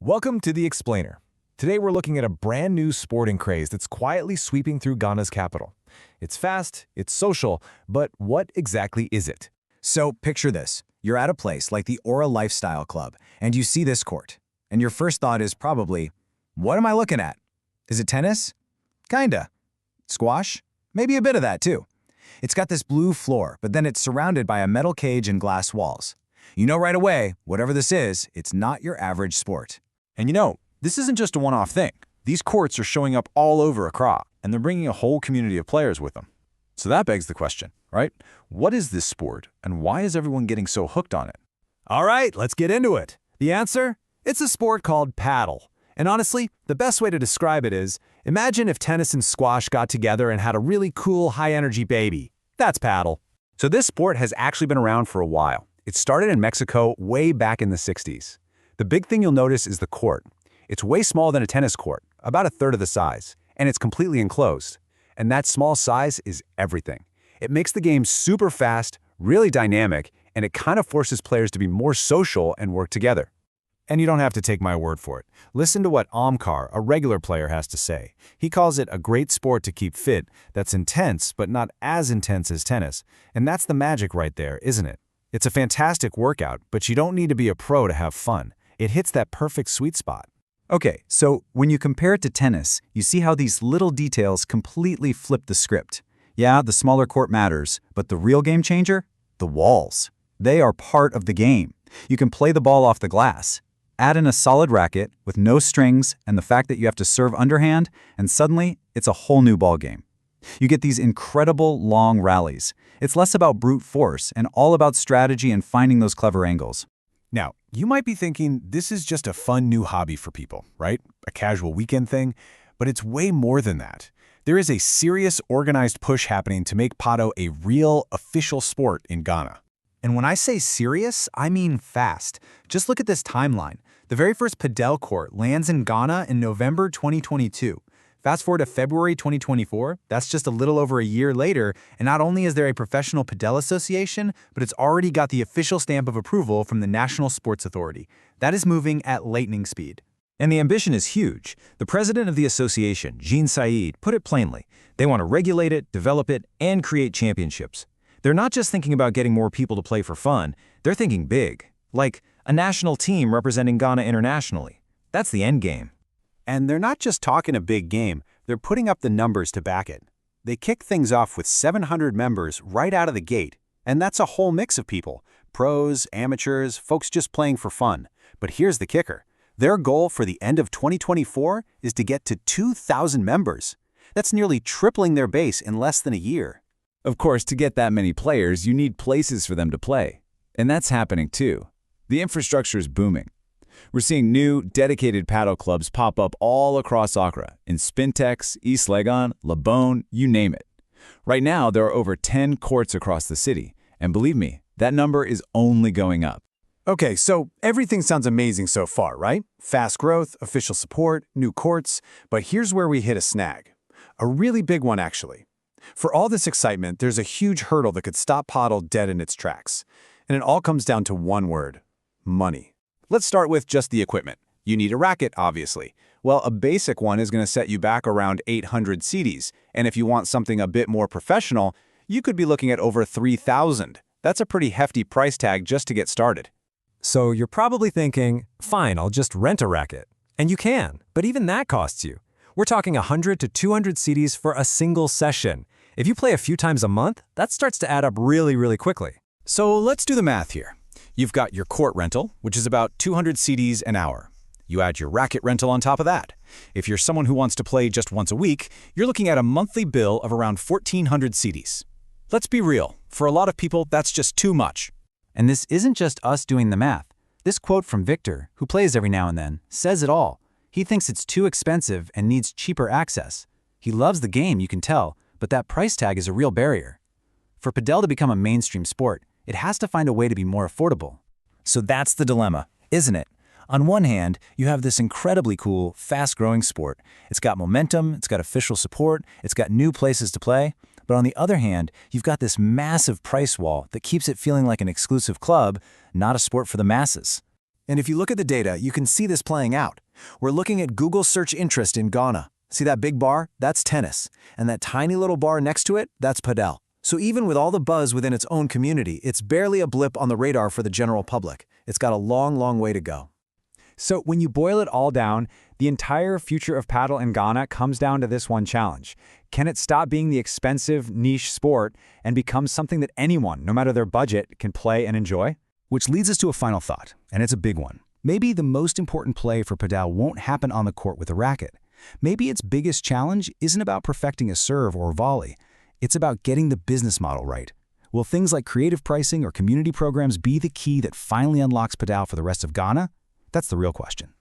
Welcome to The Explainer. Today we're looking at a brand new sporting craze that's quietly sweeping through Ghana's capital. It's fast, it's social, but what exactly is it? So picture this. You're at a place like the Aura Lifestyle Club, and you see this court. And your first thought is probably, what am I looking at? Is it tennis? Kinda. Squash? Maybe a bit of that too. It's got this blue floor, but then it's surrounded by a metal cage and glass walls. You know right away, whatever this is, it's not your average sport. And this isn't just a one-off thing. These courts are showing up all over Accra, and they're bringing a whole community of players with them. So that begs the question, right? What is this sport, and why is everyone getting so hooked on it? All right, let's get into it. The answer? It's a sport called paddle. And honestly, the best way to describe it is, imagine if tennis and squash got together and had a really cool, high-energy baby. That's paddle. So this sport has actually been around for a while. It started in Mexico way back in the 60s. The big thing you'll notice is the court. It's way smaller than a tennis court, about a third of the size, and it's completely enclosed. And that small size is everything. It makes the game super fast, really dynamic, and it kind of forces players to be more social and work together. And you don't have to take my word for it. Listen to what Omkar, a regular player, has to say. He calls it a great sport to keep fit, that's intense, but not as intense as tennis. And that's the magic right there, isn't it? It's a fantastic workout, but you don't need to be a pro to have fun. It hits that perfect sweet spot. Okay, so when you compare it to tennis, you see how these little details completely flip the script. Yeah, the smaller court matters, but the real game changer? The walls. They are part of the game. You can play the ball off the glass. Add in a solid racket with no strings and the fact that you have to serve underhand, and suddenly it's a whole new ball game. You get these incredible long rallies. It's less about brute force and all about strategy and finding those clever angles. Now, you might be thinking this is just a fun new hobby for people, right? A casual weekend thing, but it's way more than that. There is a serious organized push happening to make Padel a real, official sport in Ghana. And when I say serious, I mean fast. Just look at this timeline. The very first Padel court lands in Ghana in November 2022. Fast forward to February 2024, that's just a little over a year later, and not only is there a professional Padel association, but it's already got the official stamp of approval from the National Sports Authority. That is moving at lightning speed. And the ambition is huge. The president of the association, Jean Said, put it plainly. They want to regulate it, develop it, and create championships. They're not just thinking about getting more people to play for fun, they're thinking big. Like a national team representing Ghana internationally. That's the end game. And they're not just talking a big game, they're putting up the numbers to back it. They kick things off with 700 members right out of the gate, and that's a whole mix of people, pros, amateurs, folks just playing for fun. But here's the kicker. Their goal for the end of 2024 is to get to 2,000 members. That's nearly tripling their base in less than a year. Of course, to get that many players, you need places for them to play. And that's happening too. The infrastructure is booming. We're seeing new, dedicated paddle clubs pop up all across Accra, in Spintex, East Legon, Labone, you name it. Right now, there are over 10 courts across the city, and believe me, that number is only going up. Okay, so everything sounds amazing so far, right? Fast growth, official support, new courts, but here's where we hit a snag. A really big one, actually. For all this excitement, there's a huge hurdle that could stop Padel dead in its tracks. And it all comes down to one word: money. Let's start with just the equipment. You need a racket, obviously. Well, a basic one is going to set you back around 800 cedis, and if you want something a bit more professional, you could be looking at over 3,000. That's a pretty hefty price tag just to get started. So you're probably thinking, fine, I'll just rent a racket. And you can, but even that costs you. We're talking 100 to 200 cedis for a single session. If you play a few times a month, that starts to add up really, really quickly. So let's do the math here. You've got your court rental, which is about 200 cedis an hour. You add your racket rental on top of that. If you're someone who wants to play just once a week, you're looking at a monthly bill of around 1,400 cedis. Let's be real. For a lot of people, that's just too much. And this isn't just us doing the math. This quote from Victor, who plays every now and then, says it all. He thinks it's too expensive and needs cheaper access. He loves the game, you can tell, but that price tag is a real barrier. For Padel to become a mainstream sport, it has to find a way to be more affordable. So that's the dilemma, isn't it? On one hand, you have this incredibly cool, fast-growing sport. It's got momentum, it's got official support, it's got new places to play. But on the other hand, you've got this massive price wall that keeps it feeling like an exclusive club, not a sport for the masses. And if you look at the data, you can see this playing out. We're looking at Google search interest in Ghana. See that big bar? That's tennis. And that tiny little bar next to it? That's Padel. So even with all the buzz within its own community, it's barely a blip on the radar for the general public. It's got a long, long way to go. So when you boil it all down, the entire future of paddle in Ghana comes down to this one challenge. Can it stop being the expensive, niche sport and become something that anyone, no matter their budget, can play and enjoy? Which leads us to a final thought, and it's a big one. Maybe the most important play for Padel won't happen on the court with a racket. Maybe its biggest challenge isn't about perfecting a serve or volley. It's about getting the business model right. Will things like creative pricing or community programs be the key that finally unlocks Padel for the rest of Ghana? That's the real question.